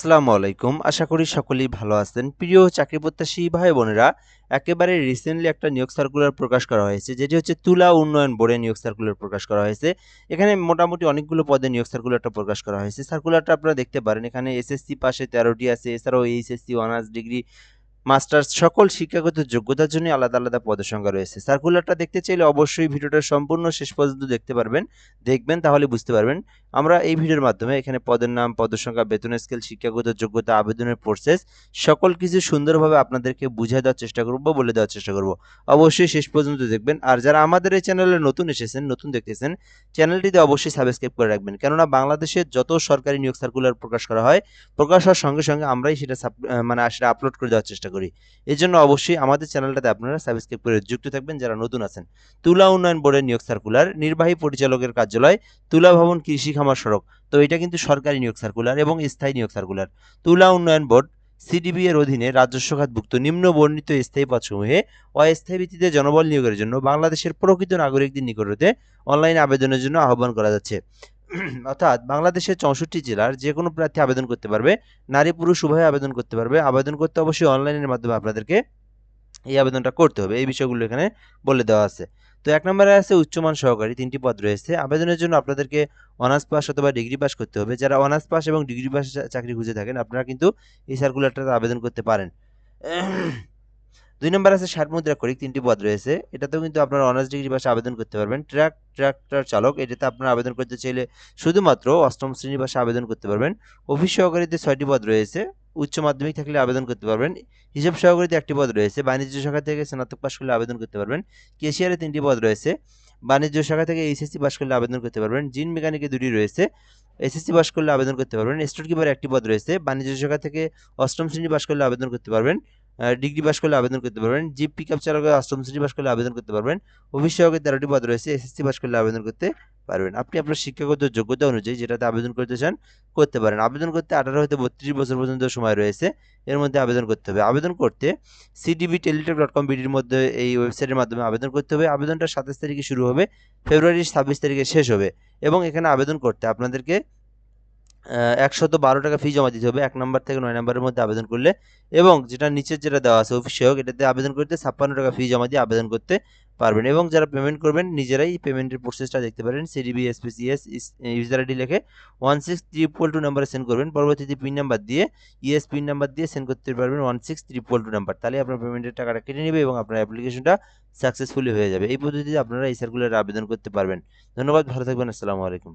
আসসালামু আলাইকুম। আশা করি সকলেই ভালো আছেন। প্রিয় চাকরি প্রত্যাশী ভাই বোনেরা, একেবারে রিসেন্টলি একটা নিয়োগ সার্কুলার প্রকাশ করা হয়েছে, যেটি হচ্ছে তুলা উন্নয়ন বোর্ডে নিয়োগ সার্কুলার প্রকাশ করা হয়েছে। এখানে মোটামুটি অনেকগুলো পদে নিয়োগ সার্কুলারটা প্রকাশ করা হয়েছে। সার্কুলারটা আপনারা দেখতে পারেন। এখানে এসএসসি পাশে 13টি আছে, এছাড়াও এইচএসসি, অনার্স ডিগ্রি, মাস্টার্স সকল শিক্ষাগত যোগ্যতার জন্য আলাদা আলাদা পদের সংখ্যা রয়েছে। সার্কুলারটা দেখতে চাইলে অবশ্যই ভিডিওটা সম্পূর্ণ শেষ পর্যন্ত দেখবেন তাহলে বুঝতে পারবেন। আমরা এই ভিডিওর মাধ্যমে এখানে পদের নাম, পদের সংখ্যা, বেতন স্কেল, শিক্ষাগত যোগ্যতা, আবেদনের প্রসেস সকল কিছু সুন্দরভাবে আপনাদেরকে বুঝিয়ে দেওয়ার চেষ্টা করব, বলে দেওয়ার চেষ্টা করব। অবশ্যই শেষ পর্যন্ত দেখবেন। আর যারা আমাদের এই চ্যানেলে নতুন এসেছেন, নতুন দেখতেছেন, চ্যানেলটিতে অবশ্যই সাবস্ক্রাইব করে রাখবেন। কেননা বাংলাদেশের যত সরকারি নিয়োগ সার্কুলার প্রকাশ করা হয়, প্রকাশ হওয়ার সঙ্গে সঙ্গে আমরাই সেটা সেটা আপলোড করে দেওয়ার চেষ্টা করি। এজন্য অবশ্যই আমাদের চ্যানেলটাতে আপনারা সাবস্ক্রাইব করে যুক্ত থাকবেন যারা নতুন আছেন। তুলা উন্নয়ন বোর্ডের নিয়োগ সার্কুলার, নির্বাহী পরিচালকের কার্যালয়, তুলা ভবন, কৃষি খামার সড়ক। তো এটা কিন্তু সরকারি নিয়োগ সার্কুলার এবং স্থায়ী নিয়োগ সার্কুলার। তুলা উন্নয়ন বোর্ড সিডিবি এর অধীনে রাজস্ব খাতভুক্ত নিম্ন বর্ণিত স্থায়ী পদসমূহে অস্থায়ী ভিত্তিতে জনবল নিয়োগের জন্য বাংলাদেশের প্রকৃত নাগরিকদের নিকট হতে অনলাইন আবেদনের জন্য আহ্বান করা যাচ্ছে। অর্থাৎ বাংলাদেশের 64 জেলার যে কোনো প্রার্থী আবেদন করতে পারবে। নারী পুরুষ উভয়ে আবেদন করতে পারবে। আবেদন করতে অবশ্যই অনলাইনের মাধ্যমে আপনাদেরকে এই আবেদনটা করতে হবে। এই বিষয়গুলো এখানে বলে দেওয়া আছে। তো ১ নম্বরে আছে উচ্চমান সহকারী, ৩টি পদ রয়েছে। আবেদনের জন্য আপনাদেরকে অনার্স পাস অথবা ডিগ্রি পাস করতে হবে। যারা অনার্স পাস এবং ডিগ্রি পাস চাকরি খুঁজে থাকেন, আপনারা কিন্তু এই সার্কুলারটাতে আবেদন করতে পারেন। ২ নম্বর আছে ৬০ মুদ্রা করিক, ৩টি পদ রয়েছে। এটাতেও কিন্তু আপনারা অনার্স ডিগ্রি পাশে আবেদন করতে পারবেন। ট্রাক্টর চালক, এটাতে আপনারা আবেদন করতে চাইলে শুধুমাত্র ৮ম শ্রেণী পাশে আবেদন করতে পারবেন। অফিস সহকারীতে ৬টি পদ রয়েছে। উচ্চ মাধ্যমিক থাকলে আবেদন করতে পারবেন। হিসাব সহকারীতে ১টি পদ রয়েছে। বাণিজ্য শাখা থেকে স্নাতক পাশ করলে আবেদন করতে পারবেন। ক্যাশিয়ারে ৩টি পদ রয়েছে। বাণিজ্য শাখা থেকে এইচএসসি পাশ করলে আবেদন করতে পারবেন। জিন মেকানিকে ২টি রয়েছে। এসএসসি পাশ করলে আবেদন করতে পারবেন। স্টোর কিপারে ১টি পদ রয়েছে। বাণিজ্য শাখা থেকে ৮ম শ্রেণী পাশ করলে আবেদন করতে পারবেন। ডিগ্রি পাস করলে আবেদন করতে পারবেন। জিপ পিকআপ চালকের ৮ম শ্রেণী পাস করলে আবেদন করতে পারবেন। অফিস সহকারী ১৩টি পদ রয়েছে। এসএসসি পাস করলে আবেদন করতে পারবেন। আপনি আপনার শিক্ষাগত যোগ্যতা অনুযায়ী যেটাতে আবেদন করতে চান করতে পারেন। আবেদন করতে ১৮ হতে ৩২ বছর পর্যন্ত সময় রয়েছে। এর মধ্যে আবেদন করতে হবে। আবেদন করতে cdbteletalk.com বিডির মধ্যে এই ওয়েবসাইটের মাধ্যমে আবেদন করতে হবে। আবেদনটা ২৭ তারিখে শুরু হবে, ফেব্রুয়ারির ২৬ তারিখে শেষ হবে এবং এখানে আবেদন করতে আপনাদেরকে ১১২ টাকা ফি জমা দিতে হবে ১ নাম্বার থেকে ৯ নাম্বারের মধ্যে আবেদন করলে, এবং যেটা নিচের যেটা দেওয়া আছে অফিস সহায়ক, এটাতে আবেদন করতে ৫৬ টাকা ফি জমা দিয়ে আবেদন করতে পারবেন। এবং যারা পেমেন্ট করবেন নিজেরাই পেমেন্টের প্রসেসটা দেখতে পারেন। সিডিবি স্পেস ইউজার আইডি লিখে 16322 নাম্বারে সেন্ড করবেন। পরবর্তীতে পিন নাম্বার দিয়ে পিন নাম্বার দিয়ে সেন্ড করতে পারবেন 16322 নাম্বার। তাহলে আপনার পেমেন্টের টাকাটা কেটে নেবে এবং আপনার অ্যাপ্লিকেশনটা সাকসেসফুলি হয়ে যাবে। এই পদ্ধতিতে আপনারা এই সার্কুলারে আবেদন করতে পারবেন। ধন্যবাদ, ভালো থাকবেন। আসসালামু আলাইকুম।